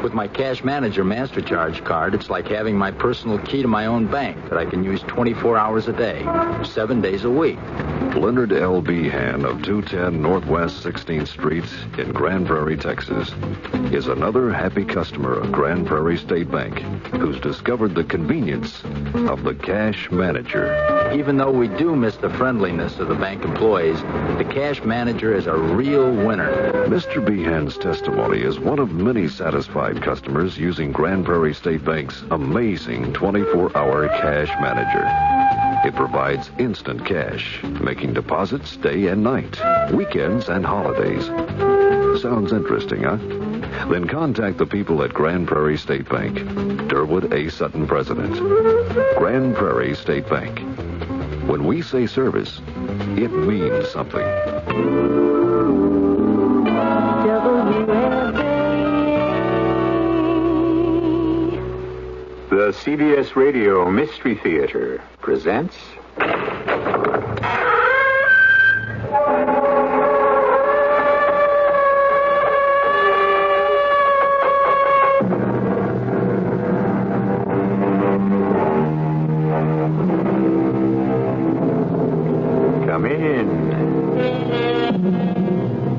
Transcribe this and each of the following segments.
With my Cash Manager MasterCharge card, it's like having my personal key to my own bank that I can use 24 hours a day, 7 days a week. Leonard L. Behan of 210 Northwest 16th Street in Grand Prairie, Texas, is another happy customer of Grand Prairie State Bank who's discovered the convenience of the Cash Manager. Even though we do miss the friendliness of the bank employees, the Cash Manager is a real winner. Mr. Behan's testimony is one of many satisfied customers using Grand Prairie State Bank's amazing 24-hour Cash Manager. It provides instant cash, making deposits day and night, weekends and holidays. Sounds interesting, huh? Then contact the people at Grand Prairie State Bank. Durwood A. Sutton, President. Grand Prairie State Bank. When we say service, it means something. The CBS Radio Mystery Theater presents... Come in.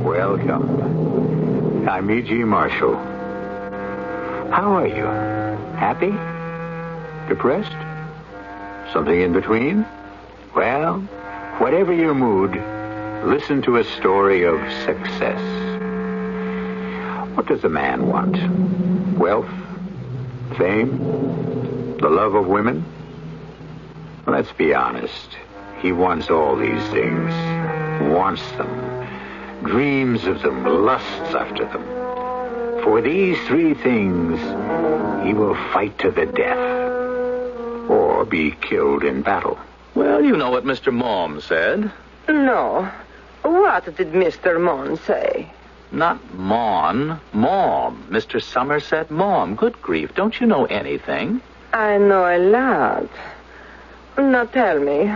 Welcome. I'm E.G. Marshall. How are you? Happy? Depressed? Something in between? Well, whatever your mood, listen to a story of success. What does a man want? Wealth? Fame? The love of women? Let's be honest. He wants all these things. Wants them. Dreams of them. Lusts after them. For these three things, he will fight to the death. Or be killed in battle. Well, you know what Mr. Mom said. No. What did Mr. Mon say? Not Mon, Mom. Mr. Somerset Mom. Good grief, don't you know anything? I know a lot. Now tell me,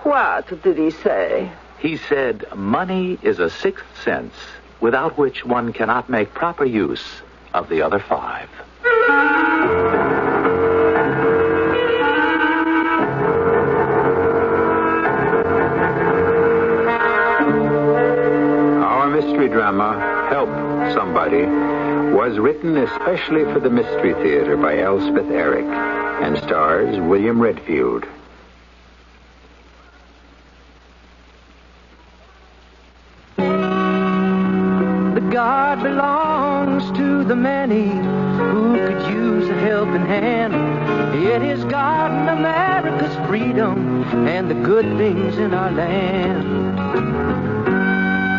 what did he say? He said, money is a sixth sense, without which one cannot make proper use of the other five. Mystery drama, Help Somebody, was written especially for the Mystery Theater by Elspeth Eric and stars William Redfield. The God belongs to the many who could use a helping hand. It is God in America's freedom and the good things in our land.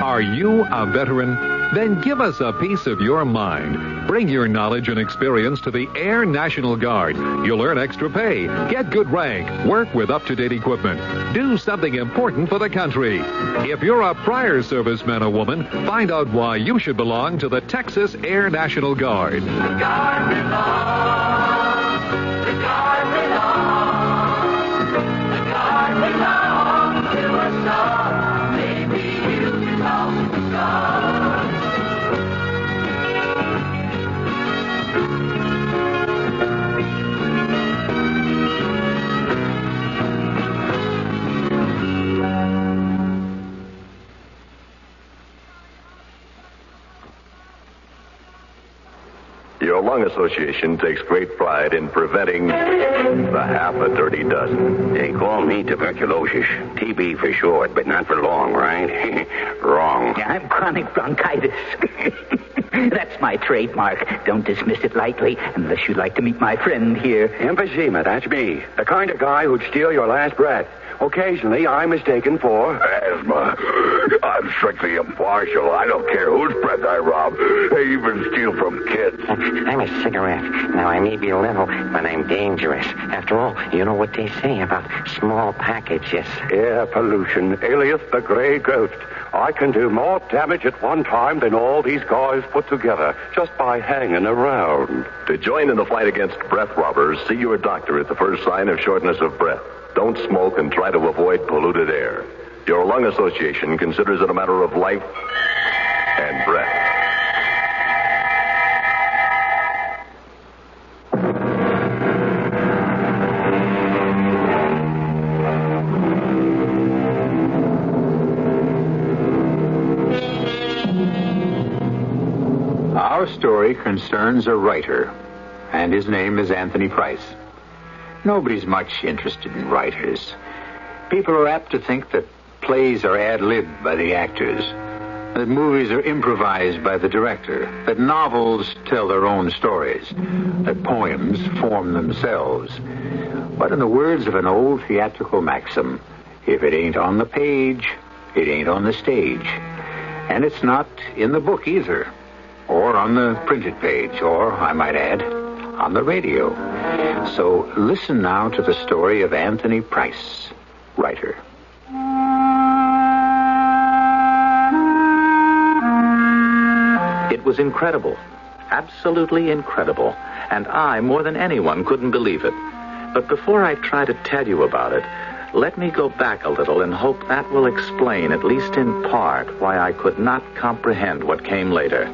Are you a veteran? Then give us a piece of your mind. Bring your knowledge and experience to the Air National Guard. You'll earn extra pay, get good rank, work with up-to-date equipment, do something important for the country. If you're a prior serviceman or woman, find out why you should belong to the Texas Air National Guard. The Guard belongs. The Guard belongs. The Guard belongs to us all. Maybe you belong to the Guard. Your Lung Association takes great pride in preventing the half a dirty dozen. They call me tuberculosis. TB for short, but not for long, right? Wrong. Yeah, I'm chronic bronchitis. That's my trademark. Don't dismiss it lightly, unless you'd like to meet my friend here. Emphysema, that's me. The kind of guy who'd steal your last breath. Occasionally, I'm mistaken for... Asthma. I'm strictly impartial. I don't care whose breath I rob. I even steal from kids. I'm a cigarette. Now, I may be little, but I'm dangerous. After all, you know what they say about small packages. Air pollution, alias the gray ghost. I can do more damage at one time than all these guys put together, just by hanging around. To join in the fight against breath robbers, see your doctor at the first sign of shortness of breath. Don't smoke and try to avoid polluted air. Your Lung Association considers it a matter of life and breath. Our story concerns a writer, and his name is Anthony Price. Nobody's much interested in writers. People are apt to think that plays are ad-libbed by the actors, that movies are improvised by the director, that novels tell their own stories, that poems form themselves. But in the words of an old theatrical maxim, if it ain't on the page, it ain't on the stage. And it's not in the book either, or on the printed page, or, I might add, on the radio. So listen now to the story of Anthony Price, writer. It was incredible, absolutely incredible, and I, more than anyone, couldn't believe it. But before I try to tell you about it, let me go back a little and hope that will explain, at least in part, why I could not comprehend what came later.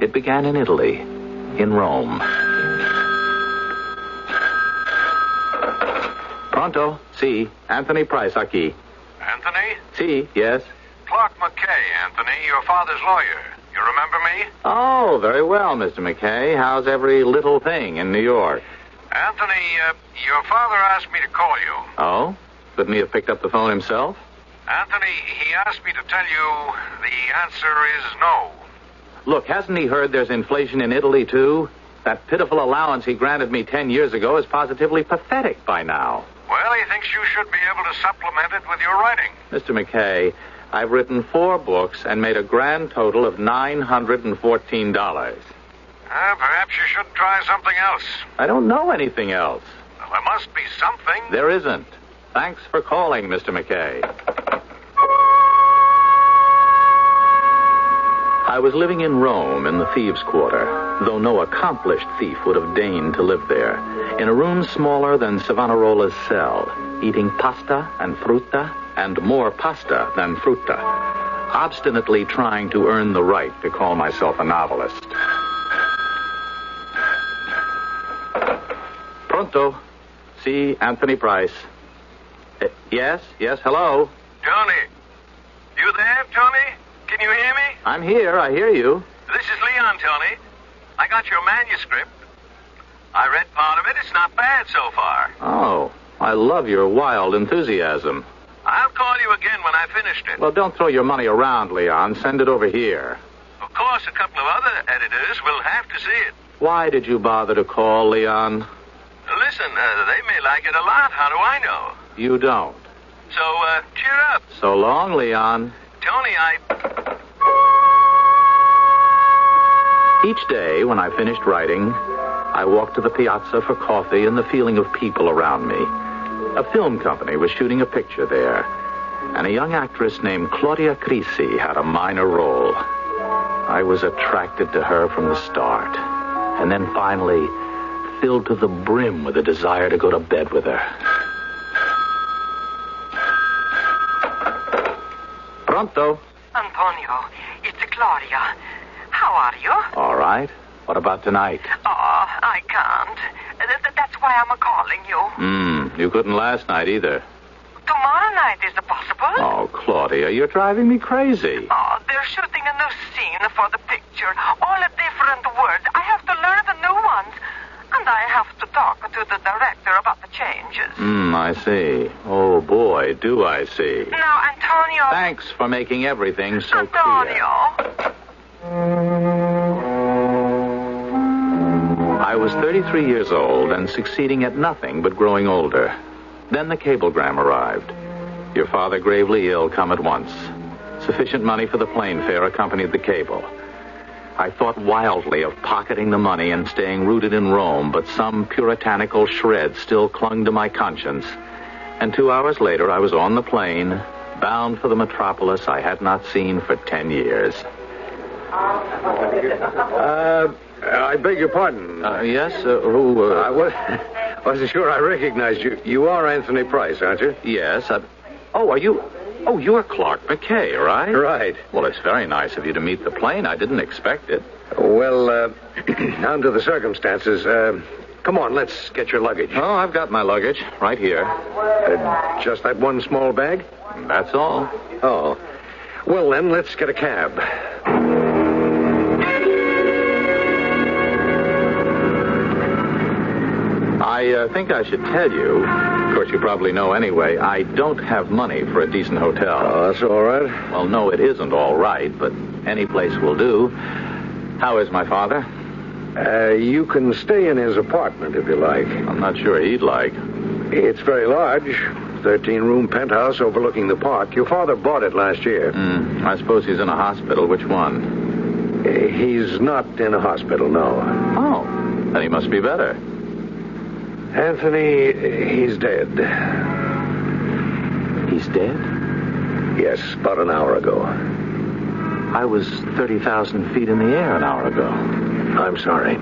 It began in Italy, in Rome. Pronto? Si. Anthony Price, aquí. Anthony? Si, yes. Clark McKay, Anthony, your father's lawyer. You remember me? Oh, very well, Mr. McKay. How's every little thing in New York? Anthony, your father asked me to call you. Oh? Couldn't he have picked up the phone himself? Anthony, he asked me to tell you the answer is no. Look, hasn't he heard there's inflation in Italy, too? That pitiful allowance he granted me 10 years ago is positively pathetic by now. Well, he thinks you should be able to supplement it with your writing. Mr. McKay, I've written 4 books and made a grand total of $914. Perhaps you should try something else. I don't know anything else. Well, there must be something. There isn't. Thanks for calling, Mr. McKay. I was living in Rome in the thieves' quarter, though no accomplished thief would have deigned to live there, in a room smaller than Savonarola's cell, eating pasta and frutta and more pasta than frutta, obstinately trying to earn the right to call myself a novelist. Pronto? Si, Anthony Price. Yes, hello? Tony. You there, Tony? Can you hear me? I'm here, I hear you. This is Leon, Tony. I got your manuscript. I read part of it. It's not bad so far. Oh, I love your wild enthusiasm. I'll call you again when I finished it. Well, don't throw your money around, Leon. Send it over here. Of course, a couple of other editors will have to see it. Why did you bother to call, Leon? Listen, they may like it a lot. How do I know? You don't. So, cheer up. So long, Leon. Tony, Each day, when I finished writing, I walked to the piazza for coffee and the feeling of people around me. A film company was shooting a picture there, and a young actress named Claudia Crisi had a minor role. I was attracted to her from the start, and then finally filled to the brim with a desire to go to bed with her. Pronto? Antonio, it's Claudia. How are you? All right. What about tonight? Oh, I can't. That's why I'm calling you. You couldn't last night either. Tomorrow night, is it possible? Oh, Claudia, you're driving me crazy. Oh, they're shooting a new scene for the picture. All different words. I have to learn the new ones. And I have to talk to the director about the changes. I see. Oh, boy, do I see. Now, Antonio... Thanks for making everything so Antonio. clear. I was 33 years old and succeeding at nothing but growing older. Then the cablegram arrived. Your father gravely ill, come at once. Sufficient money for the plane fare accompanied the cable. I thought wildly of pocketing the money and staying rooted in Rome, but some puritanical shred still clung to my conscience. And 2 hours later, I was on the plane, bound for the metropolis I had not seen for 10 years. I beg your pardon. Yes? Who? I wasn't sure I recognized you. You are Anthony Price, aren't you? Yes. Are you? Oh, you're Clark McKay, right? Right. Well, it's very nice of you to meet the plane. I didn't expect it. Well, down to the circumstances. Come on, let's get your luggage. Oh, I've got my luggage right here. Just that one small bag? That's all. Oh. Well, then, let's get a cab. think I should tell you, of course you probably know anyway, I don't have money for a decent hotel. Oh, that's all right. Well, no, it isn't all right, but any place will do. How is my father? You can stay in his apartment if you like. I'm not sure he'd like. It's very large. 13-room penthouse overlooking the park. Your father bought it last year. I suppose he's in a hospital. Which one? He's not in a hospital, no. Oh, then he must be better. Anthony, he's dead. He's dead? Yes, about an hour ago. I was 30,000 feet in the air an hour ago. I'm sorry.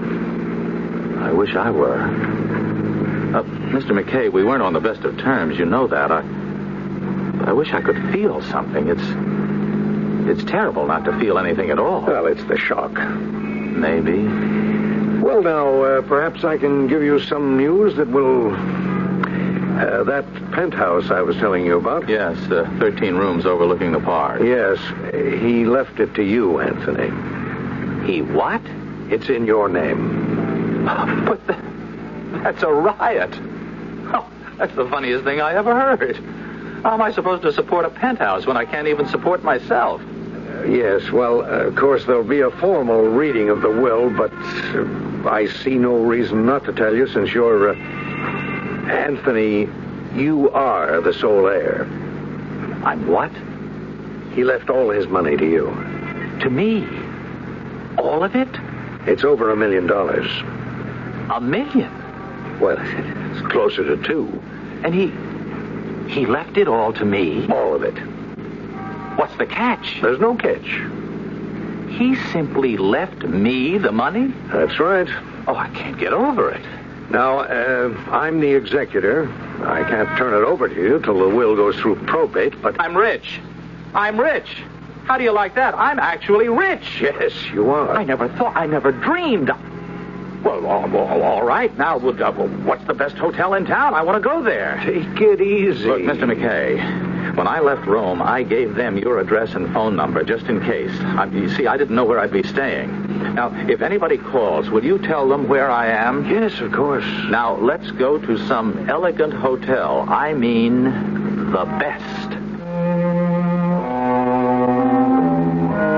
I wish I were. Mr. McKay, we weren't on the best of terms. You know that. I wish I could feel something. It's terrible not to feel anything at all. Well, it's the shock. Maybe. Well, now, perhaps I can give you some news that will... that penthouse I was telling you about? Yes, 13 rooms overlooking the park. Yes, he left it to you, Anthony. He what? It's in your name. But that's a riot. Oh, that's the funniest thing I ever heard. How am I supposed to support a penthouse when I can't even support myself? Yes, well, of course, there'll be a formal reading of the will, but I see no reason not to tell you since you're... Anthony, you are the sole heir. I'm what? He left all his money to you. To me? All of it? It's over $1 million. $1 million? Well, it's closer to 2. And he left it all to me? All of it. What's the catch? There's no catch. He simply left me the money? That's right. Oh, I can't get over it. Now, I'm the executor. I can't turn it over to you till the will goes through probate, but... I'm rich. How do you like that? I'm actually rich. Yes, you are. I never dreamed. Well, all right. Now, what's the best hotel in town? I want to go there. Take it easy. Look, Mr. McKay, when I left Rome, I gave them your address and phone number just in case. You see, I didn't know where I'd be staying. Now, if anybody calls, will you tell them where I am? Yes, of course. Now, let's go to some elegant hotel. I mean, the best.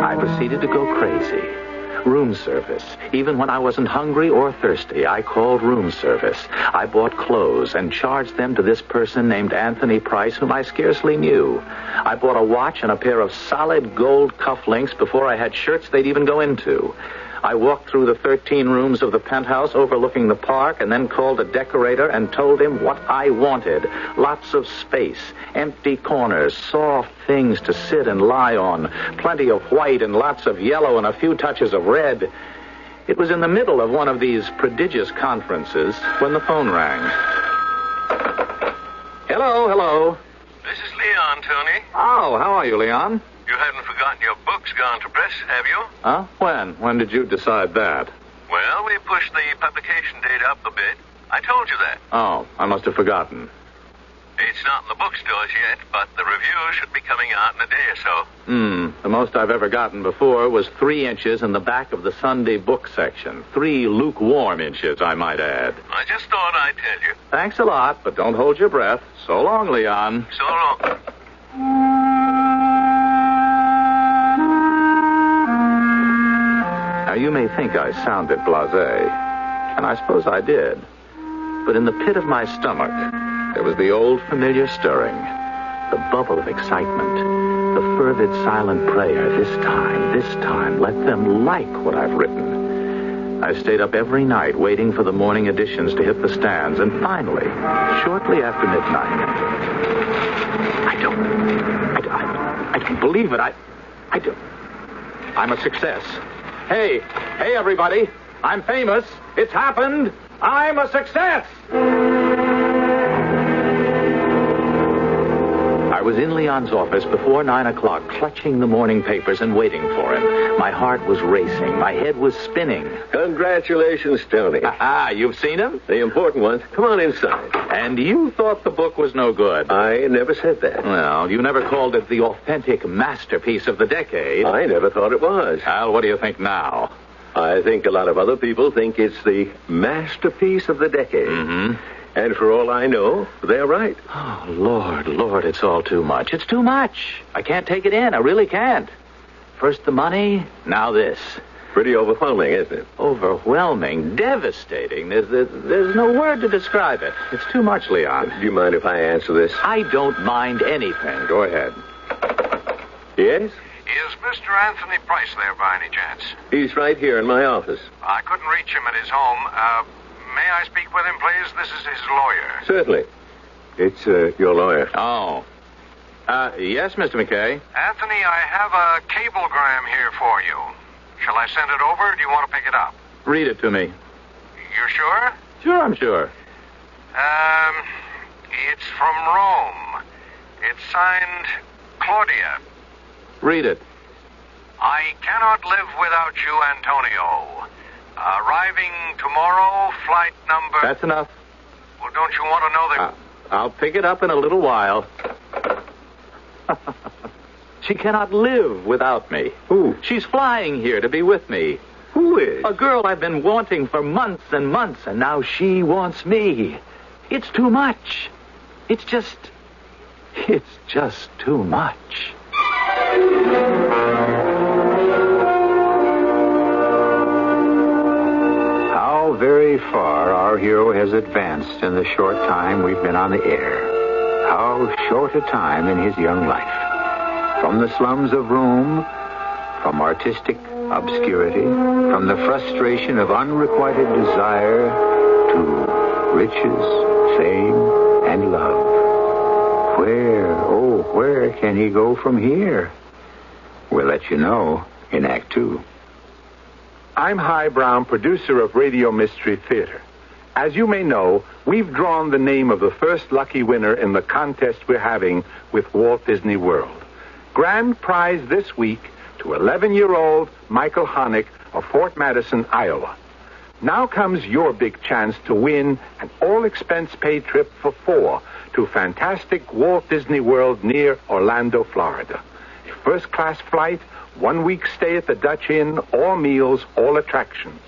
I proceeded to go crazy. Room service. Even when I wasn't hungry or thirsty, I called room service. I bought clothes and charged them to this person named Anthony Price, whom I scarcely knew. I bought a watch and a pair of solid gold cufflinks before I had shirts they'd even go into. I walked through the 13 rooms of the penthouse overlooking the park and then called a decorator and told him what I wanted. Lots of space, empty corners, soft things to sit and lie on, plenty of white and lots of yellow and a few touches of red. It was in the middle of one of these prodigious conferences when the phone rang. Hello. This is Leon, Tony. Oh, how are you, Leon? You haven't forgotten your book's gone to press, have you? Huh? When? When did you decide that? Well, we pushed the publication date up a bit. I told you that. Oh, I must have forgotten. It's not in the bookstores yet, but the review should be coming out in a day or so. The most I've ever gotten before was 3 inches in the back of the Sunday book section. 3 lukewarm inches, I might add. I just thought I'd tell you. Thanks a lot, but don't hold your breath. So long, Leon. So long. Now, you may think I sounded blasé, and I suppose I did. But in the pit of my stomach, there was the old familiar stirring, the bubble of excitement, the fervid silent prayer, this time, let them like what I've written. I stayed up every night waiting for the morning editions to hit the stands, and finally, shortly after midnight, I don't believe it. I'm a success. Hey, everybody. I'm famous. It's happened. I'm a success. I was in Leon's office before 9 o'clock, clutching the morning papers and waiting for him. My heart was racing. My head was spinning. Congratulations, Tony. You've seen him? The important ones. Come on inside. And you thought the book was no good. I never said that. Well, you never called it the authentic masterpiece of the decade. I never thought it was. Al, what do you think now? I think a lot of other people think it's the masterpiece of the decade. Mm-hmm. And for all I know, they're right. Oh, Lord, it's all too much. It's too much. I can't take it in. I really can't. First the money, now this. Pretty overwhelming, isn't it? Overwhelming, devastating. There's no word to describe it. It's too much, Leon. Do you mind if I answer this? I don't mind anything. Go ahead. Yes? Is Mr. Anthony Price there by any chance? He's right here in my office. I couldn't reach him at his home. May I speak with him, please? This is his lawyer. Certainly. It's your lawyer. Oh. Yes, Mr. McKay. Anthony, I have a cablegram here for you. Shall I send it over, or do you want to pick it up? Read it to me. You sure? Sure, I'm sure. It's from Rome. It's signed Claudia. Read it. I cannot live without you, Antonio. Arriving tomorrow, flight number... That's enough. Well, don't you want to know that... I'll pick it up in a little while. She cannot live without me. Who? She's flying here to be with me. Who is? A girl I've been wanting for months and months, and now she wants me. It's too much. It's just too much. How very far our hero has advanced in the short time we've been on the air. How short a time in his young life. From the slums of Rome, from artistic obscurity, from the frustration of unrequited desire to riches, fame, and love. Where can he go from here? We'll let you know in Act 2. I'm Hy Brown, producer of Radio Mystery Theater. As you may know, we've drawn the name of the first lucky winner in the contest we're having with Walt Disney World. Grand prize this week to 11-year-old Michael Honick of Fort Madison, Iowa. Now comes your big chance to win an all-expense-paid trip for 4 to fantastic Walt Disney World near Orlando, Florida. A first-class flight, 1 week stay at the Dutch Inn, all meals, all attractions.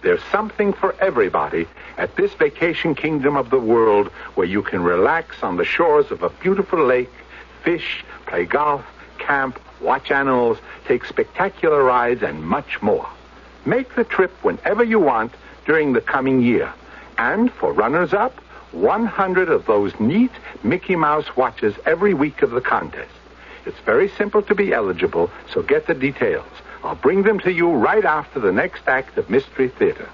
There's something for everybody at this vacation kingdom of the world where you can relax on the shores of a beautiful lake, fish, play golf, camp, watch animals, take spectacular rides, and much more. Make the trip whenever you want during the coming year. And for runners-up, 100 of those neat Mickey Mouse watches every week of the contest. It's very simple to be eligible, so get the details. I'll bring them to you right after the next act of Mystery Theater.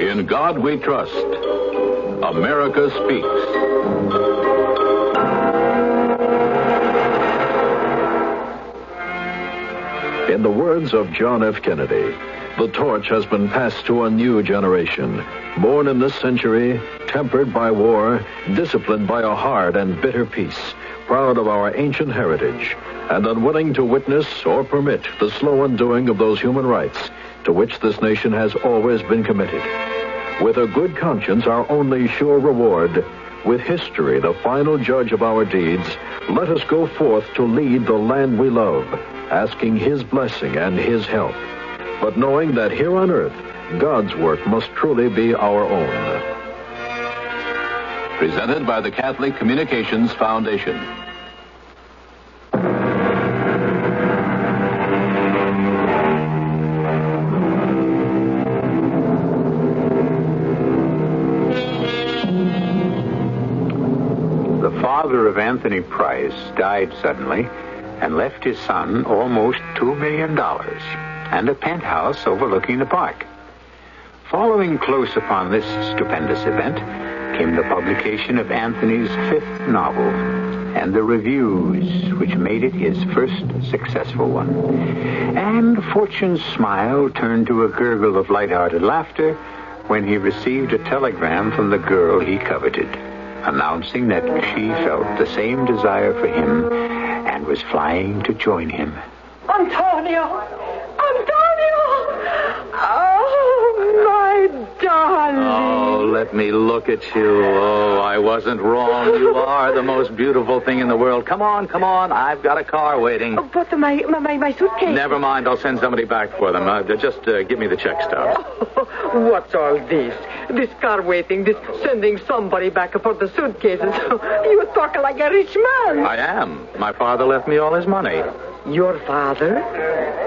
In God we trust. America speaks. In the words of John F. Kennedy, the torch has been passed to a new generation, born in this century, tempered by war, disciplined by a hard and bitter peace, proud of our ancient heritage, and unwilling to witness or permit the slow undoing of those human rights to which this nation has always been committed. With a good conscience, our only sure reward, with history the final judge of our deeds, let us go forth to lead the land we love, asking his blessing and his help, but knowing that here on earth, God's work must truly be our own. Presented by the Catholic Communications Foundation. The father of Anthony Price died suddenly and left his son almost $2 million and a penthouse overlooking the park. Following close upon this stupendous event came the publication of Anthony's 5th novel and the reviews which made it his first successful one. And Fortune's smile turned to a gurgle of light-hearted laughter when he received a telegram from the girl he coveted, announcing that she felt the same desire for him and was flying to join him. Antonio! Antonio! Oh, my darling! Oh, Oh, let me look at you. Oh, I wasn't wrong. You are the most beautiful thing in the world. Come on. I've got a car waiting. Oh, but my suitcase. Never mind. I'll send somebody back for them. Just give me the check stubs. Oh, what's all this? This car waiting, this sending somebody back for the suitcases. You talk like a rich man. I am. My father left me all his money. Your father?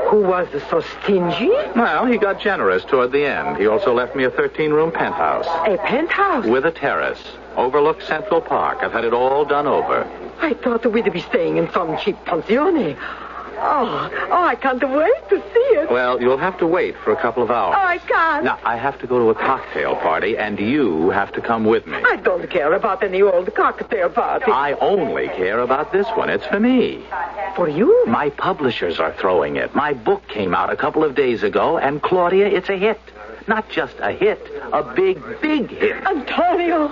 Who was so stingy? Well, he got generous toward the end. He also left me a 13-room penthouse. A penthouse? With a terrace. Overlooks Central Park. I've had it all done over. I thought we'd be staying in some cheap pensione. Oh, I can't wait to see it. Well, you'll have to wait for a couple of hours. Oh, I can't. Now, I have to go to a cocktail party, and you have to come with me. I don't care about any old cocktail party. I only care about this one. It's for me. For you? My publishers are throwing it. My book came out a couple of days ago, and Claudia, it's a hit. Not just a hit, a big, big hit. Antonio,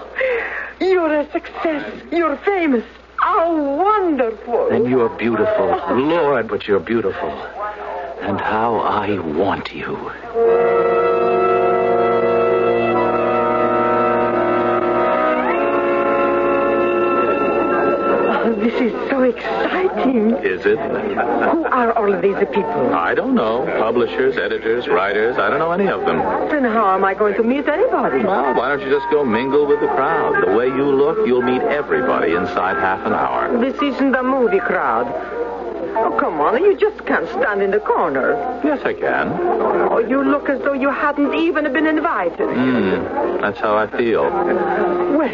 you're a success. You're famous. How wonderful. And you're beautiful. Lord, but you're beautiful. And how I want you. Oh, this is so exciting. Is it? Who are all of these people? I don't know. Publishers, editors, writers. I don't know any of them. Then how am I going to meet anybody? Well, why don't you just go mingle with the crowd? The way you look, you'll meet everybody inside half an hour. This isn't a movie crowd. Oh, come on. You just can't stand in the corner. Yes, I can. Oh, you look as though you hadn't even been invited. That's how I feel. Well,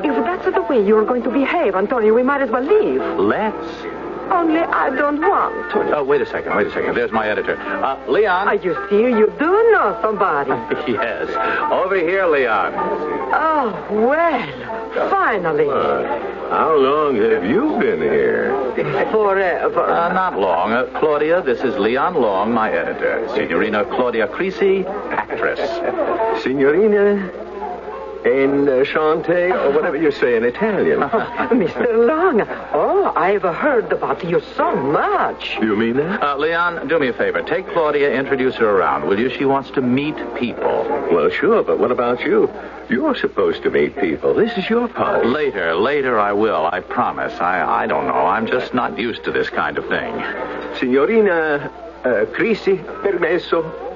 if that's the way you're going to behave, Antonio, we might as well leave. Let's. Only I don't want to. Oh, wait a second. There's my editor. Leon. You see, you do know somebody. Yes. Over here, Leon. Oh, well, finally. How long have you been here? Forever. Not long. Claudia, this is Leon Long, my editor. Signorina Claudia Creasy, actress. Signorina Enchante, or whatever you say in Italian. Mr. Long, I've heard about you so much. You mean that? Leon, do me a favor. Take Claudia, introduce her around, will you? She wants to meet people. Well, sure, but what about you? You're supposed to meet people. This is your party. Later I will, I promise. I don't know. I'm just not used to this kind of thing. Signorina Creasy, permesso.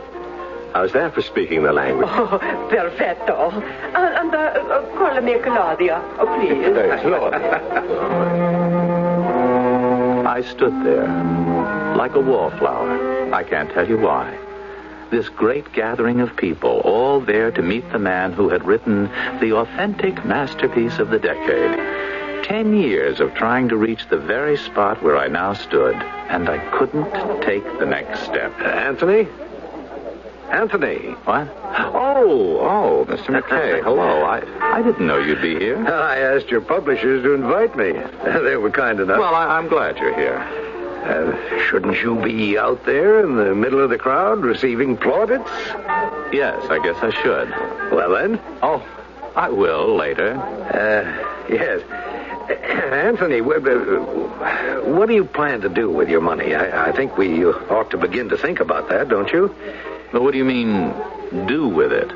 How's that for speaking the language? Oh, perfetto. And call me Claudia, please. I stood there, like a wallflower. I can't tell you why. This great gathering of people, all there to meet the man who had written the authentic masterpiece of the decade. 10 years of trying to reach the very spot where I now stood, and I couldn't take the next step. Anthony? What? Oh, Mr. McKay. Hello. I didn't know you'd be here. I asked your publishers to invite me. They were kind enough. Well, I'm glad you're here. Shouldn't you be out there in the middle of the crowd receiving plaudits? Yes, I guess I should. Well, then? Oh, I will later. Yes. Anthony, what do you plan to do with your money? I think we ought to begin to think about that, don't you? But what do you mean, do with it?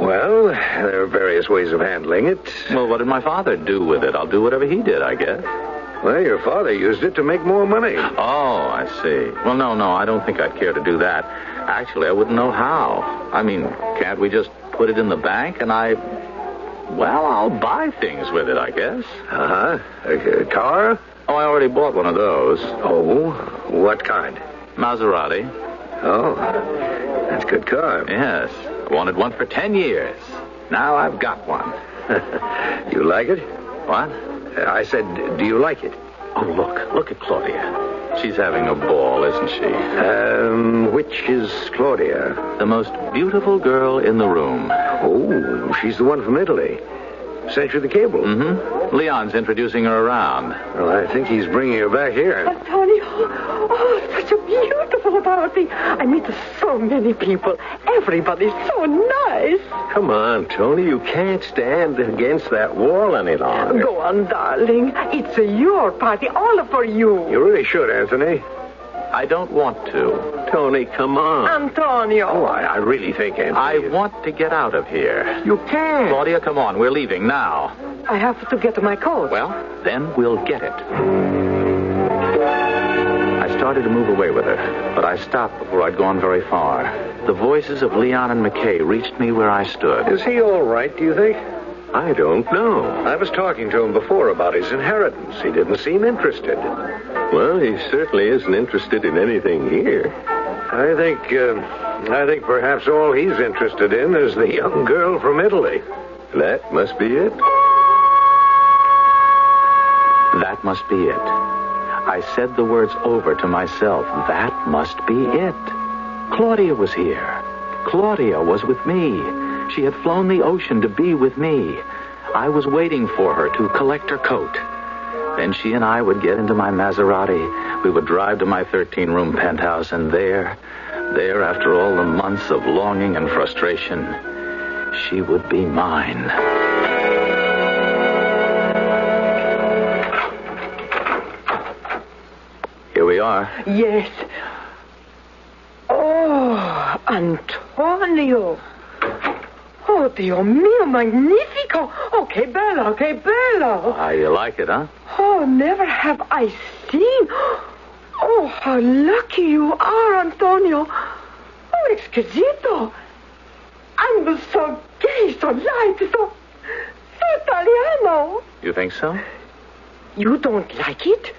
Well, there are various ways of handling it. Well, what did my father do with it? I'll do whatever he did, I guess. Well, your father used it to make more money. Oh, I see. Well, no, I don't think I'd care to do that. Actually, I wouldn't know how. I mean, can't we just put it in the bank and I'll buy things with it, I guess. Uh-huh. A car? Oh, I already bought one of those. Oh, what kind? Maserati. Oh, that's a good car. Yes. I wanted one for 10 years. Now I've got one. You like it? What? I said, do you like it? Oh, look at Claudia. She's having a ball, isn't she? Which is Claudia? The most beautiful girl in the room. Oh, she's the one from Italy. Sent you the cable. Mm-hmm. Leon's introducing her around. Well, I think he's bringing her back here. Antonio, such a beautiful party. I meet so many people. Everybody's so nice. Come on, Tony. You can't stand against that wall any longer. Go on, darling. It's your party, all for you. You really should, Anthony. I don't want to Tony, come on. Antonio. Oh, I really think, Anthony... I want to get out of here. You can't. Claudia, come on. We're leaving now. I have to get my coat. Well, then we'll get it. I started to move away with her, but I stopped before I'd gone very far. The voices of Leon and McKay reached me where I stood. Is he all right, do you think? I don't know. I was talking to him before about his inheritance. He didn't seem interested. Well, he certainly isn't interested in anything here. I think perhaps all he's interested in is the young girl from Italy. That must be it. That must be it. I said the words over to myself. That must be it. Claudia was here. Claudia was with me. She had flown the ocean to be with me. I was waiting for her to collect her coat. Then she and I would get into my Maserati. We would drive to my 13-room penthouse, and there, after all the months of longing and frustration, she would be mine. Here we are. Yes. Oh, Antonio. Oh, Dio mio, magnifico. Oh, che bello, che bello. Ah, you like it, huh? Oh, never have I seen. Oh, how lucky you are, Antonio. Oh, exquisito. And so gay, so light, so Italiano. You think so? You don't like it?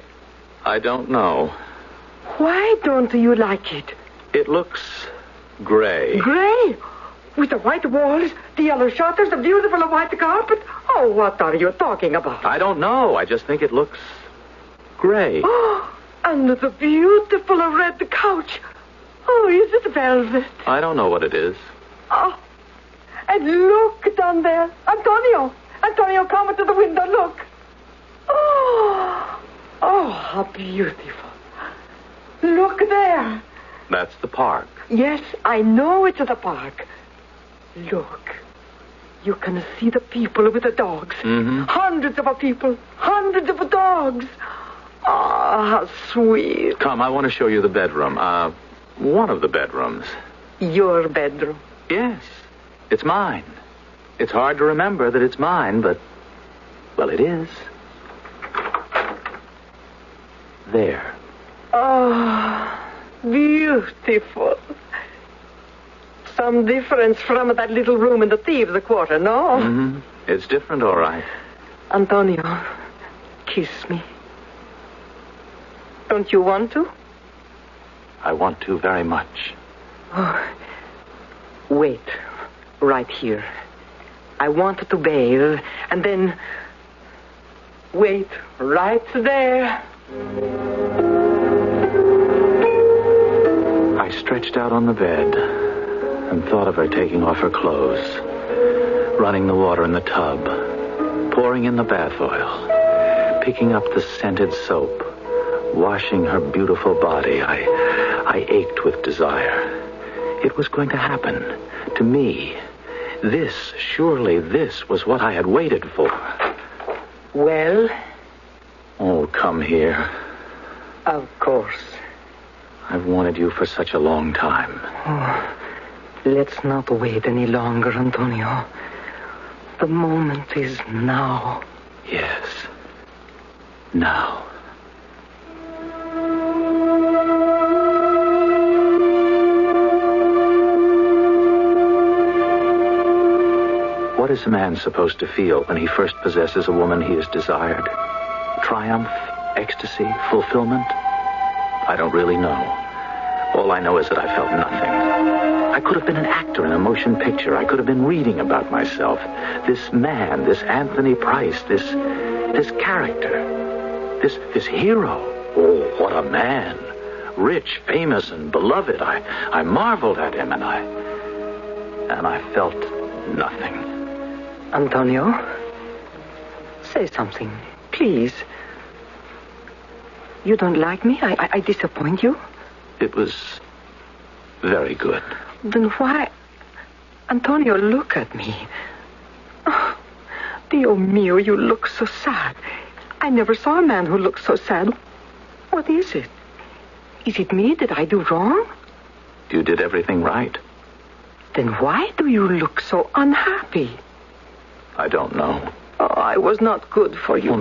I don't know. Why don't you like it? It looks gray. Gray? With the white walls, the yellow shutters, the beautiful white carpet? Oh, what are you talking about? I don't know. I just think it looks gray. Oh, and the beautiful red couch. Oh, is it velvet? I don't know what it is. Oh, and look down there. Antonio, come to the window, look. Oh, how beautiful. Look there. That's the park. Yes, I know it's the park. Look. You can see the people with the dogs. Mm-hmm. Hundreds of people. Hundreds of dogs. Oh, how sweet. Come, I want to show you the bedroom. One of the bedrooms. Your bedroom? Yes. It's mine. It's hard to remember that it's mine, but, well, it is. There. Oh, beautiful. Some difference from that little room in the thieves' quarter, no? Mm-hmm. It's different, all right. Antonio, kiss me. Don't you want to? I want to very much. Oh, wait, right here. I want to bathe, and then wait right there. I stretched out on the bed and thought of her taking off her clothes, running the water in the tub, pouring in the bath oil, picking up the scented soap, washing her beautiful body. I ached with desire. It was going to happen to me. Surely this was what I had waited for. Well? Oh, come here. Of course. I've wanted you for such a long time. Oh, let's not wait any longer, Antonio. The moment is now. Yes. Now. What is a man supposed to feel when he first possesses a woman he has desired? Triumph, ecstasy, fulfillment? I don't really know. All I know is that I felt nothing. I could have been an actor in a motion picture. I could have been reading about myself. This man, this Anthony Price, this character, this hero. Oh, what a man. Rich, famous, and beloved. I marveled at him, and I felt nothing. Antonio, say something, please. You don't like me? I disappoint you? It was very good. Then why... Antonio, look at me. Oh, Dio mio, you look so sad. I never saw a man who looked so sad. What is it? Is it me? Did I do wrong? you did everything right. Then why do you look so unhappy? I don't know. Oh, I was not good for you. Oh,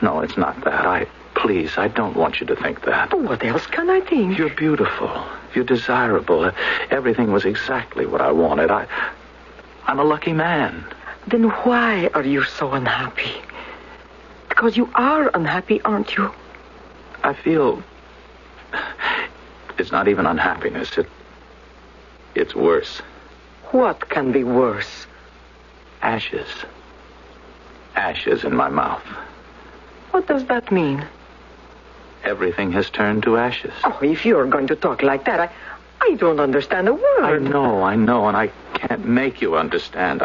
no, it's not that. Please, I don't want you to think that. Oh, what else can I think? You're beautiful. You're desirable. Everything was exactly what I wanted. I'm a lucky man. Then why are you so unhappy? Because you are unhappy, aren't you? I feel... It's not even unhappiness. It's worse. What can be worse? Ashes. Ashes in my mouth. What does that mean? Everything has turned to ashes. Oh, if you're going to talk like that, I don't understand a word. I know, and I can't make you understand.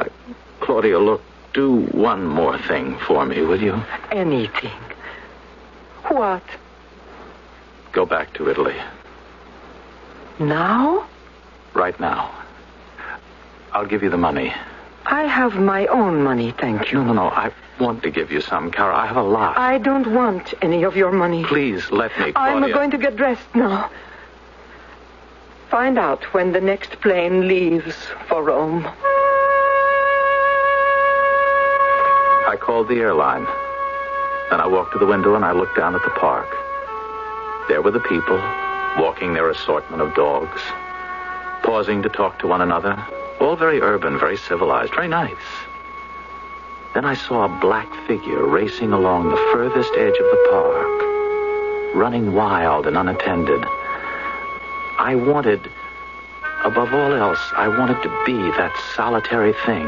Claudia, look, do one more thing for me, will you? Anything. What? Go back to Italy. Now? Right now. I'll give you the money. I have my own money, thank you. No. I want to give you some, Cara. I have a lot. I don't want any of your money. Please, let me, Claudia. I'm going to get dressed now. Find out when the next plane leaves for Rome. I called the airline. Then I walked to the window and I looked down at the park. There were the people, walking their assortment of dogs, pausing to talk to one another. All very urban, very civilized, very nice. Then I saw a black figure racing along the furthest edge of the park, running wild and unattended. I wanted, above all else, I wanted to be that solitary thing.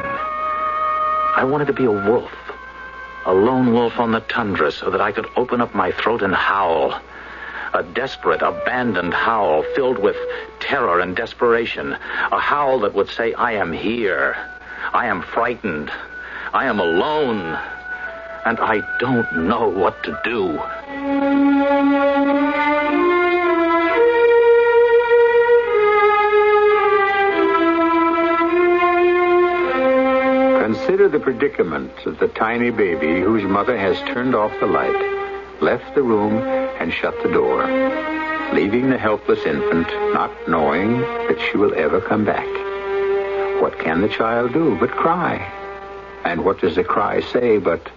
I wanted to be a wolf, a lone wolf on the tundra, so that I could open up my throat and howl. A desperate, abandoned howl filled with terror and desperation. A howl that would say, I am here. I am frightened. I am alone. And I don't know what to do. Consider the predicament of the tiny baby whose mother has turned off the light, left the room, and shut the door, leaving the helpless infant not knowing that she will ever come back. What can the child do but cry? And what does the cry say but,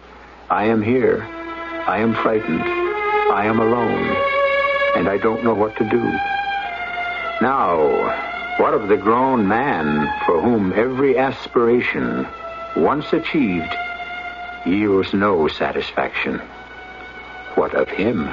I am here, I am frightened, I am alone, and I don't know what to do. Now, what of the grown man for whom every aspiration, once achieved, yields no satisfaction? What of him?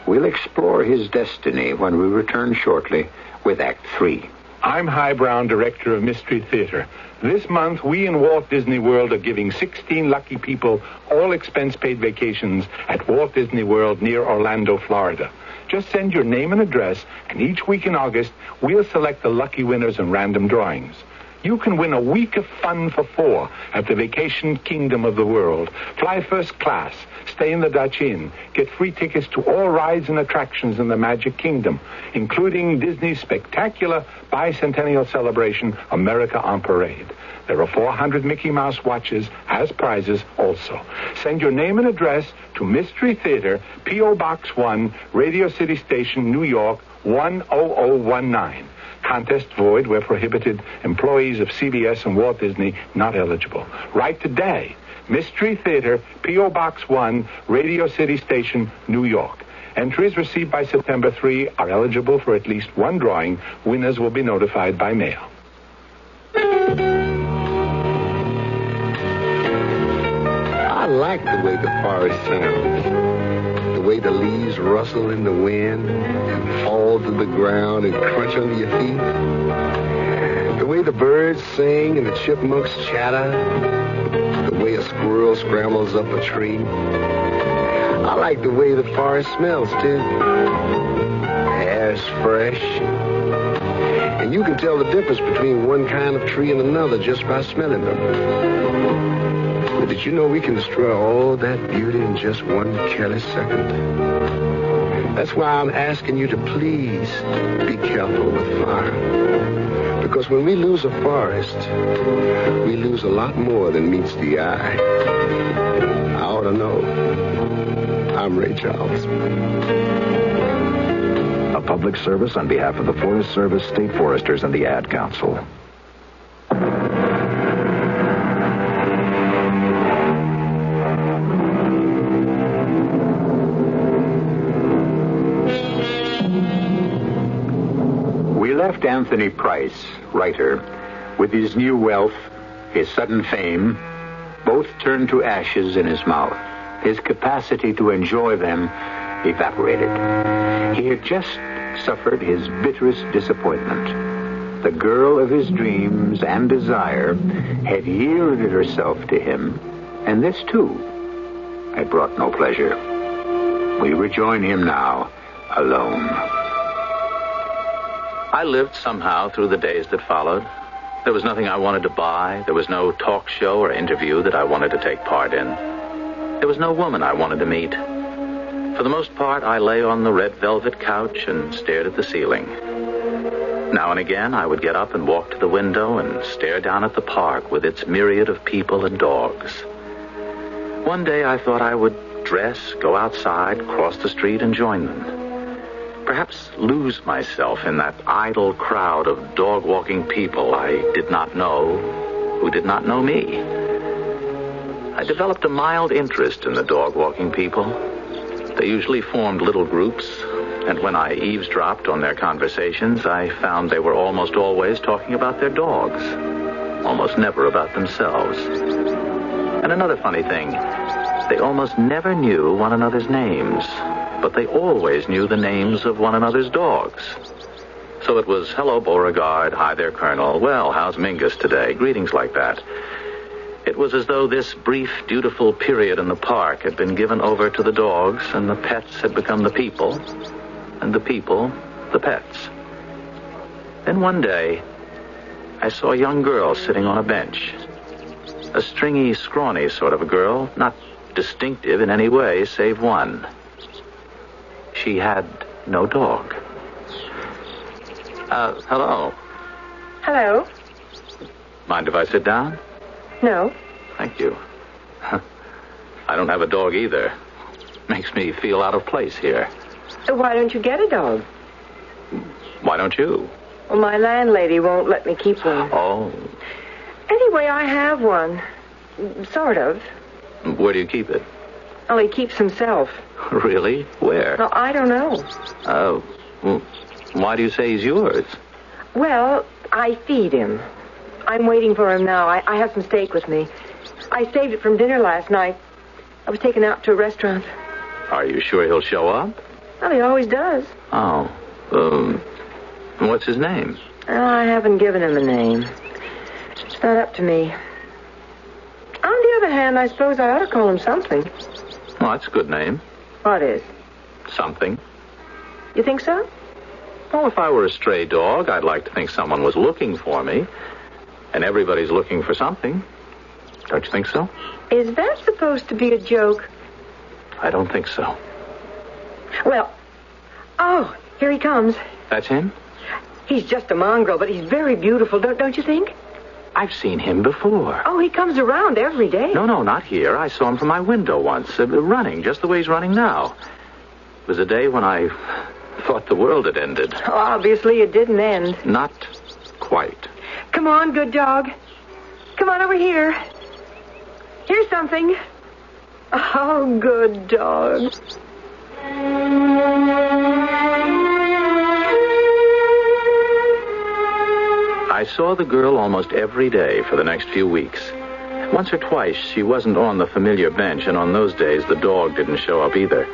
We'll explore his destiny when we return shortly with Act 3. I'm High Brown, director of Mystery Theater. This month, we in Walt Disney World are giving 16 lucky people all expense-paid vacations at Walt Disney World near Orlando, Florida. Just send your name and address, and each week in August, we'll select the lucky winners in random drawings. You can win a week of fun for 4 at the Vacation Kingdom of the World. Fly first class, stay in the Dutch Inn, get free tickets to all rides and attractions in the Magic Kingdom, including Disney's spectacular bicentennial celebration, America on Parade. There are 400 Mickey Mouse watches as prizes also. Send your name and address to Mystery Theater, P.O. Box 1, Radio City Station, New York, 10019. Contest void where prohibited. Employees of CBS and Walt Disney not eligible. Write today. Mystery Theater, P.O. Box 1, Radio City Station, New York. Entries received by September 3 are eligible for at least one drawing. Winners will be notified by mail. I like the way the forest sounds. The way the leaves rustle in the wind and fall to the ground and crunch under your feet. The way the birds sing and the chipmunks chatter. The way a squirrel scrambles up a tree. I like the way the forest smells, too. The air's fresh. And you can tell the difference between one kind of tree and another just by smelling them. But did you know we can destroy all that beauty in just one careless second? That's why I'm asking you to please be careful with fire. Because when we lose a forest, we lose a lot more than meets the eye. I ought to know. I'm Ray Charles. A public service on behalf of the Forest Service, State Foresters, and the Ad Council. We left Anthony Price, writer, with his new wealth, his sudden fame, both turned to ashes in his mouth. His capacity to enjoy them evaporated. He had just suffered his bitterest disappointment. The girl of his dreams and desire had yielded herself to him, and this, too, had brought no pleasure. We rejoin him now, alone. I lived somehow through the days that followed. There was nothing I wanted to buy. There was no talk show or interview that I wanted to take part in. There was no woman I wanted to meet. For the most part, I lay on the red velvet couch and stared at the ceiling. Now and again, I would get up and walk to the window and stare down at the park with its myriad of people and dogs. One day, I thought I would dress, go outside, cross the street, and join them. Perhaps lose myself in that idle crowd of dog-walking people I did not know, who did not know me. I developed a mild interest in the dog-walking people. They usually formed little groups, and when I eavesdropped on their conversations, I found they were almost always talking about their dogs, almost never about themselves. And another funny thing, they almost never knew one another's names, but they always knew the names of one another's dogs. So it was, hello, Beauregard, hi there, Colonel, well, how's Mingus today? Greetings like that. It was as though this brief, dutiful period in the park had been given over to the dogs, and the pets had become the people, and the people, the pets. Then one day, I saw a young girl sitting on a bench. A stringy, scrawny sort of a girl, not distinctive in any way, save one. She had no dog. Hello. Hello? Mind if I sit down? No. Thank you. I don't have a dog either. Makes me feel out of place here. Why don't you get a dog? Why don't you? Well, my landlady won't let me keep one. Oh. Anyway, I have one. Sort of. Where do you keep it? Oh, he keeps himself. Really? Where? Well, I don't know. Well, why do you say he's yours? Well, I feed him. I'm waiting for him now. I have some steak with me. I saved it from dinner last night. I was taken out to a restaurant. Are you sure he'll show up? Well, he always does. Oh. What's his name? Well, I haven't given him a name. It's not up to me. On the other hand, I suppose I ought to call him something. Well, that's a good name. What is? Something. You think so? Well, if I were a stray dog, I'd like to think someone was looking for me. And everybody's looking for something. Don't you think so? Is that supposed to be a joke? I don't think so. Well, oh, here he comes. That's him? He's just a mongrel, but he's very beautiful, don't you think? I've seen him before. Oh, he comes around every day. No, not here. I saw him from my window once, running, just the way he's running now. It was a day when I thought the world had ended. Oh, obviously it didn't end. Not quite. Come on, good dog. Come on over here. Here's something. Oh, good dog. I saw the girl almost every day for the next few weeks. Once or twice, she wasn't on the familiar bench, and on those days, the dog didn't show up either.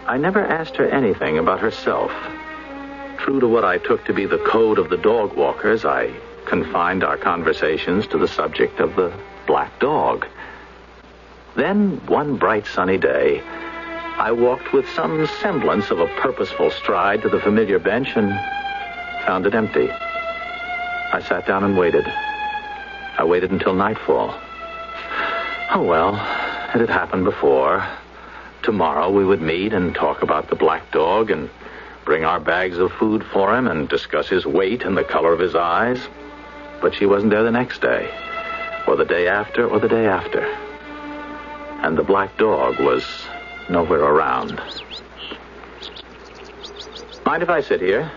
I never asked her anything about herself. True to what I took to be the code of the dog walkers, I confined our conversations to the subject of the black dog. Then, one bright sunny day, I walked with some semblance of a purposeful stride to the familiar bench and found it empty. I sat down and waited. I waited until nightfall. Oh, well, it had happened before. Tomorrow we would meet and talk about the black dog and bring our bags of food for him and discuss his weight and the color of his eyes. But she wasn't there the next day, or the day after, or the day after. And the black dog was nowhere around. Mind if I sit here?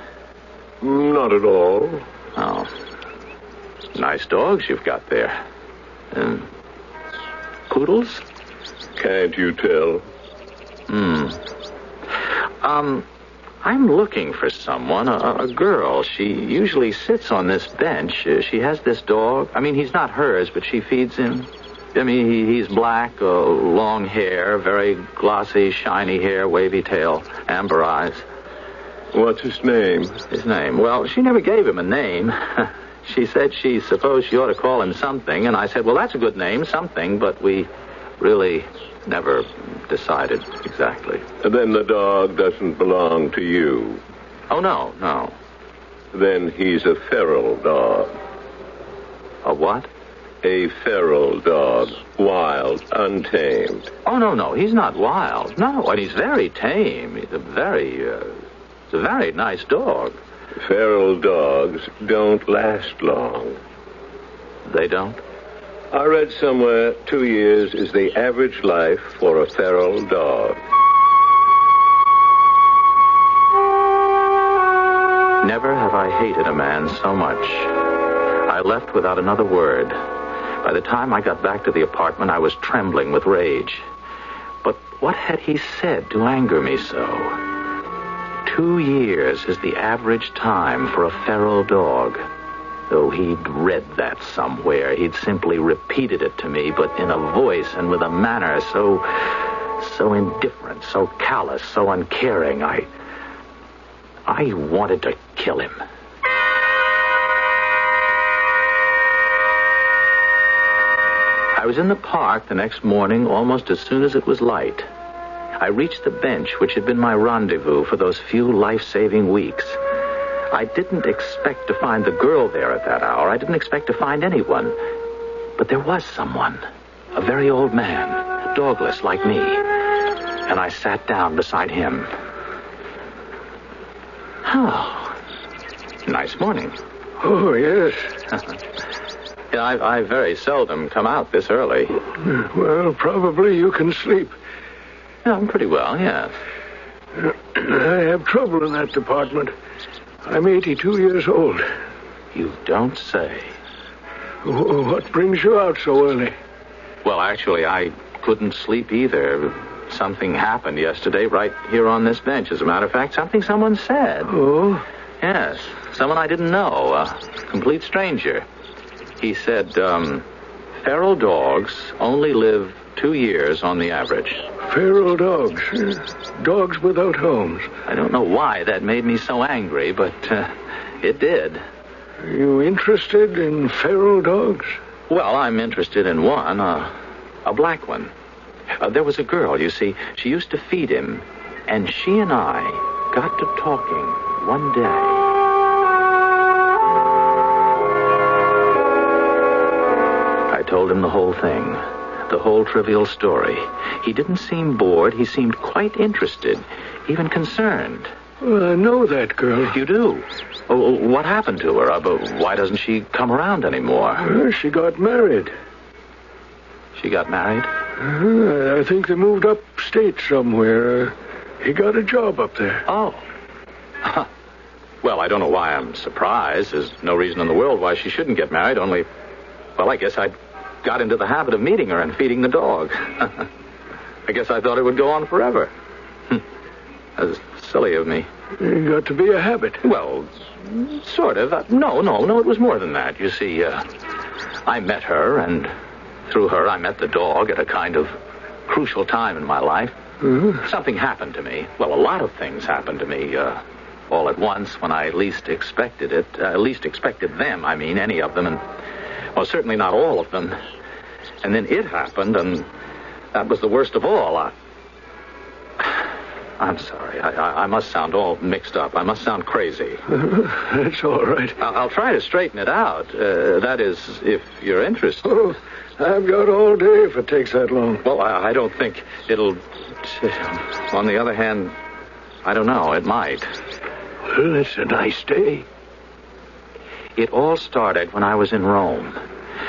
Not at all. Oh. Nice dogs you've got there. Poodles? Can't you tell? I'm looking for someone, a girl. She usually sits on this bench. She has this dog. I mean, he's not hers, but she feeds him. I mean, he's black, long hair, very glossy, shiny hair, wavy tail, amber eyes. What's his name? His name? Well, she never gave him a name. She said she supposed she ought to call him something, and I said, well, that's a good name, something, but we really never decided exactly. Then the dog doesn't belong to you. Oh, no. Then he's a feral dog. A what? A feral dog. Wild, untamed. Oh, no, he's not wild. No, and he's very tame. He's a very nice dog. Feral dogs don't last long. They don't? I read somewhere 2 years is the average life for a feral dog. Never have I hated a man so much. I left without another word. By the time I got back to the apartment, I was trembling with rage. But what had he said to anger me so? 2 years is the average time for a feral dog. Though he'd read that somewhere, he'd simply repeated it to me, but in a voice and with a manner so indifferent, so callous, so uncaring, I wanted to kill him. I was in the park the next morning almost as soon as it was light. I reached the bench which had been my rendezvous for those few life-saving weeks. I didn't expect to find the girl there at that hour. I didn't expect to find anyone. But there was someone, a very old man, dogless like me. And I sat down beside him. Oh, nice morning. Oh, yes. Yeah, I very seldom come out this early. Well, probably you can sleep. Yeah, I'm pretty well, yes. I have trouble in that department. I'm 82 years old. You don't say. What brings you out so early? Well, actually, I couldn't sleep either. Something happened yesterday right here on this bench. As a matter of fact, something someone said. Oh? Yes, someone I didn't know, a complete stranger. He said, feral dogs only live 2 years on the average. Feral dogs? Dogs without homes? I don't know why that made me so angry, but it did. Are you interested in feral dogs? Well, I'm interested in one, a black one. There was a girl, you see. She used to feed him, and she and I got to talking one day. I told him the whole thing, the whole trivial story. He didn't seem bored. He seemed quite interested, even concerned. Well, I know that girl. You do? Oh, what happened to her? Why doesn't she come around anymore? She got married. She got married? I think they moved upstate somewhere. He got a job up there. Oh. Well, I don't know why I'm surprised. There's no reason in the world why she shouldn't get married, only... Well, I guess I got into the habit of meeting her and feeding the dog. I guess I thought it would go on forever. That's silly of me. It got to be a habit. Well, sort of. No, it was more than that. You see, I met her, and through her I met the dog at a kind of crucial time in my life. Mm-hmm. Something happened to me. Well, a lot of things happened to me all at once when I least expected it. Least expected them, I mean, any of them, and, well, certainly not all of them. And then it happened, and that was the worst of all. I'm sorry. I must sound all mixed up. I must sound crazy. That's all right. I'll try to straighten it out. That is, if you're interested. Oh, I've got all day if it takes that long. Well, I don't think it'll... On the other hand, I don't know. It might. Well, it's a nice day. It all started when I was in Rome,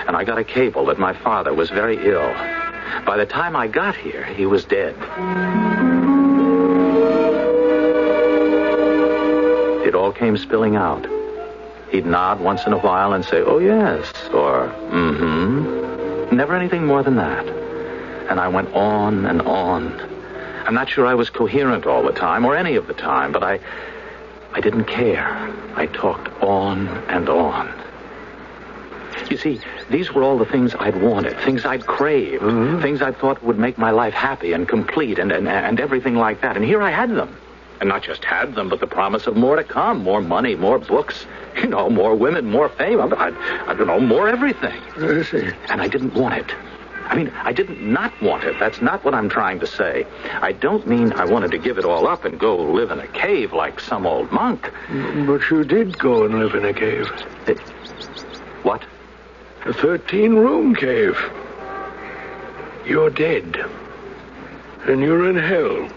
and I got a cable that my father was very ill. By the time I got here, he was dead. all came spilling out. He'd nod once in a while and say, "Oh, yes," or, "Mm-hmm." Never anything more than that. And I went on and on. I'm not sure I was coherent all the time, or any of the time, but I didn't care. I talked on and on. You see, these were all the things I'd wanted, things I'd craved, things I thought would make my life happy and complete and everything like that. And here I had them. And not just had them, but the promise of more to come, more money, more books, more women, more fame. I don't know, more everything. I see. And I didn't want it. I mean, I didn't not want it. That's not what I'm trying to say. I don't mean I wanted to give it all up and go live in a cave like some old monk. But you did go and live in a cave. What? A 13-room cave. You're dead. And you're in hell.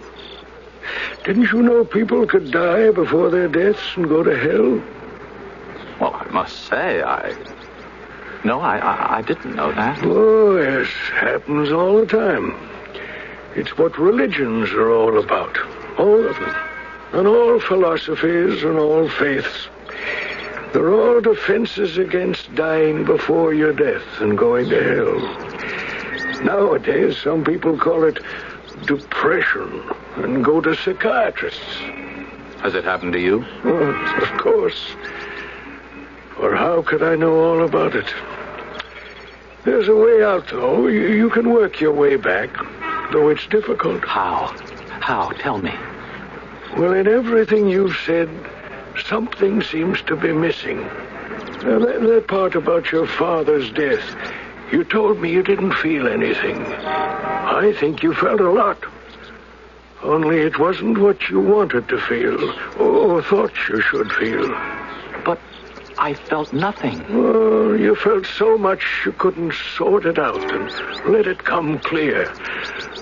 Didn't you know people could die before their deaths and go to hell? Well, I must say, No, I didn't know that. Oh, yes. Happens all the time. It's what religions are all about. All of them. And all philosophies and all faiths. They're all defenses against dying before your death and going to hell. Nowadays, some people call it depression and go to psychiatrists. Has it happened to you? Oh, of course. Or how could I know all about it? There's a way out, though. You can work your way back, though it's difficult. How? How? Tell me. Well, in everything you've said, something seems to be missing. Now, that part about your father's death, you told me you didn't feel anything. I think you felt a lot. Only it wasn't what you wanted to feel, or thought you should feel. But I felt nothing. Oh, you felt so much you couldn't sort it out and let it come clear.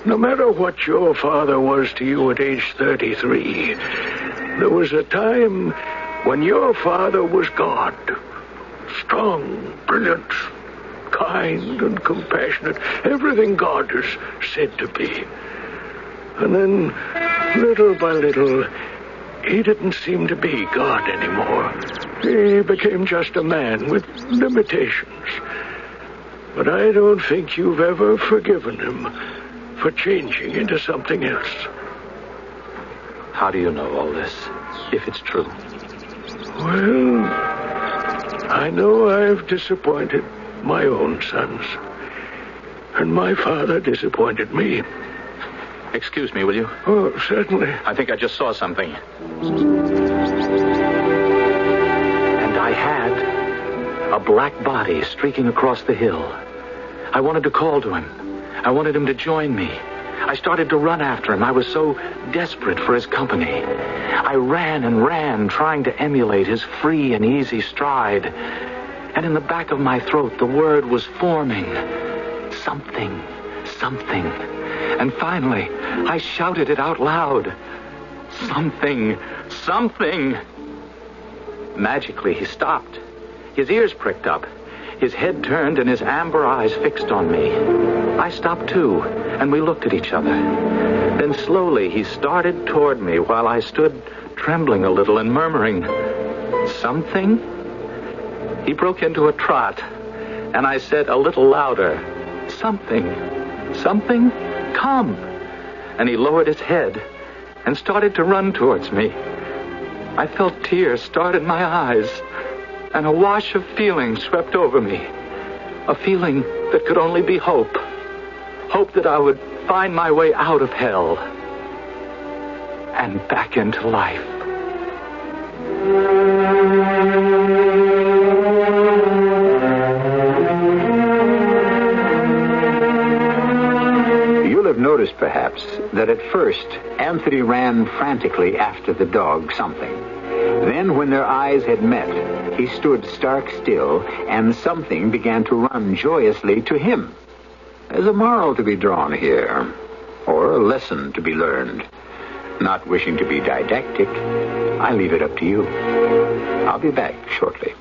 No matter what your father was to you at age 33, there was a time when your father was God. Strong, brilliant, kind and compassionate. Everything God is said to be. And then, little by little, he didn't seem to be God anymore. He became just a man with limitations. But I don't think you've ever forgiven him for changing into something else. How do you know all this, if it's true? Well, I know I've disappointed my own sons. And my father disappointed me. Excuse me, will you? Oh, certainly. I think I just saw something. And I had a black body streaking across the hill. I wanted to call to him. I wanted him to join me. I started to run after him. I was so desperate for his company. I ran and ran, trying to emulate his free and easy stride. And in the back of my throat, the word was forming. Something, something. And finally, I shouted it out loud. Something, something. Magically, he stopped. His ears pricked up. His head turned and his amber eyes fixed on me. I stopped too, and we looked at each other. Then slowly he started toward me while I stood trembling a little and murmuring, "Something?" He broke into a trot, and I said a little louder, "Something, something, come." And he lowered his head and started to run towards me. I felt tears start in my eyes, and a wash of feeling swept over me. A feeling that could only be hope. Hope that I would find my way out of hell and back into life. You'll have noticed, perhaps, that at first Anthony ran frantically after the dog something. Then, when their eyes had met, he stood stark still, and something began to run joyously to him. There's a moral to be drawn here, or a lesson to be learned. Not wishing to be didactic, I leave it up to you. I'll be back shortly.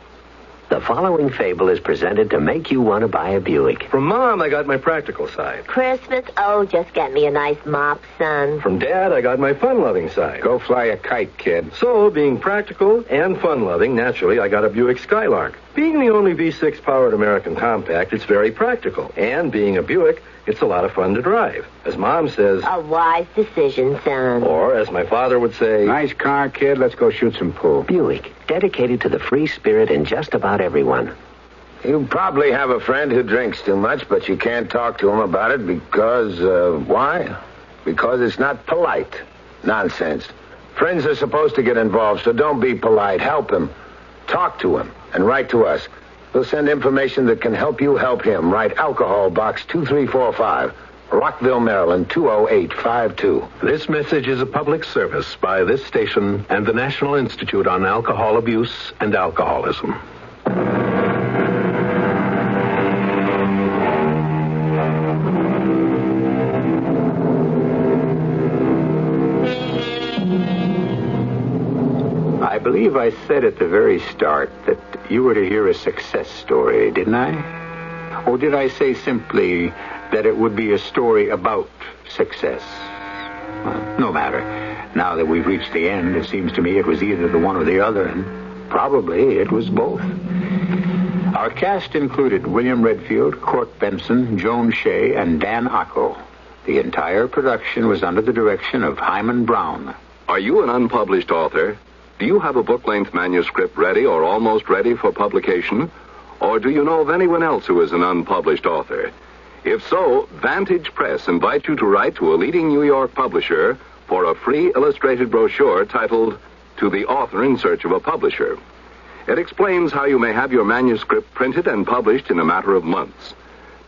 The following fable is presented to make you want to buy a Buick. From Mom, I got my practical side. Christmas? Oh, just get me a nice mop, son. From Dad, I got my fun-loving side. Go fly a kite, kid. So, being practical and fun-loving, naturally, I got a Buick Skylark. Being the only V6-powered American compact, it's very practical. And being a Buick, it's a lot of fun to drive. As Mom says... A wise decision, son. Or, as my father would say... Nice car, kid. Let's go shoot some pool. Buick, dedicated to the free spirit in just about everyone. You probably have a friend who drinks too much, but you can't talk to him about it because, why? Because it's not polite. Nonsense. Friends are supposed to get involved, so don't be polite. Help him. Talk to him. And write to us. We'll send information that can help you help him. Write Alcohol Box 2345, Rockville, Maryland 20852. This message is a public service by this station and the National Institute on Alcohol Abuse and Alcoholism. I believe I said at the very start that you were to hear a success story, didn't I? Or did I say simply that it would be a story about success? Well, no matter. Now that we've reached the end, it seems to me it was either the one or the other, and probably it was both. Our cast included William Redfield, Court Benson, Joan Shea, and Dan Ocko. The entire production was under the direction of Hyman Brown. Are you an unpublished author? Do you have a book-length manuscript ready or almost ready for publication? Or do you know of anyone else who is an unpublished author? If so, Vantage Press invites you to write to a leading New York publisher for a free illustrated brochure titled To the Author in Search of a Publisher. It explains how you may have your manuscript printed and published in a matter of months.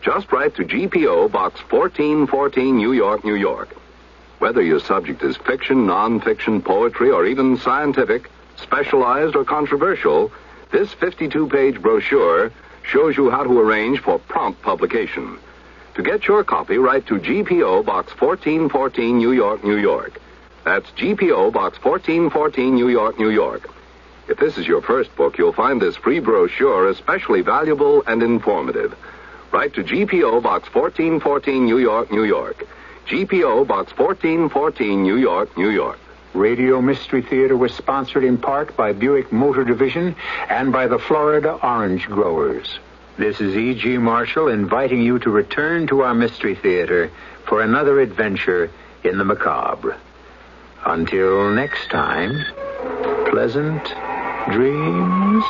Just write to GPO Box 1414, New York, New York. Whether your subject is fiction, non-fiction, poetry, or even scientific, specialized, or controversial, this 52-page brochure shows you how to arrange for prompt publication. To get your copy, write to GPO Box 1414, New York, New York. That's GPO Box 1414, New York, New York. If this is your first book, you'll find this free brochure especially valuable and informative. Write to GPO Box 1414, New York, New York. GPO Box 1414, New York, New York. Radio Mystery Theater was sponsored in part by Buick Motor Division and by the Florida Orange Growers. This is E.G. Marshall inviting you to return to our Mystery Theater for another adventure in the macabre. Until next time, pleasant dreams.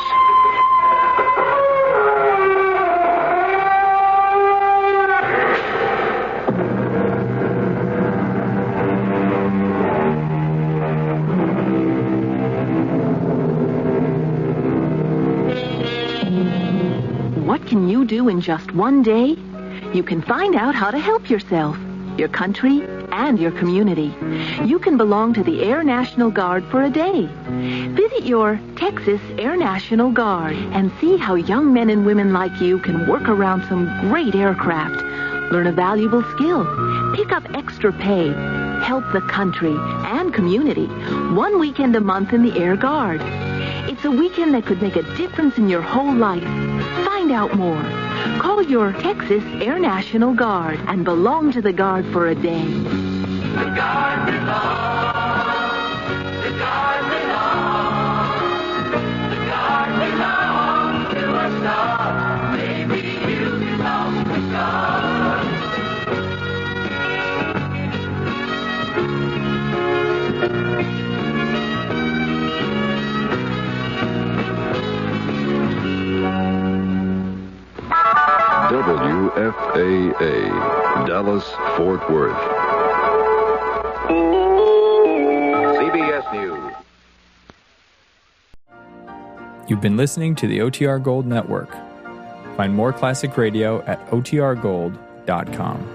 What can you do in just one day? You can find out how to help yourself, your country, and your community. You can belong to the Air National Guard for a day. Visit your Texas Air National Guard and see how young men and women like you can work around some great aircraft, learn a valuable skill, pick up extra pay, help the country and community 1 weekend a month in the Air Guard. It's a weekend that could make a difference in your whole life. Find out more. Call your Texas Air National Guard and belong to the Guard for a day. The Guard belongs. The Guard belongs. The Guard belongs to us all. Maybe you belong to God. WFAA, Dallas, Fort Worth. CBS News. You've been listening to the OTR Gold Network. Find more classic radio at otrgold.com.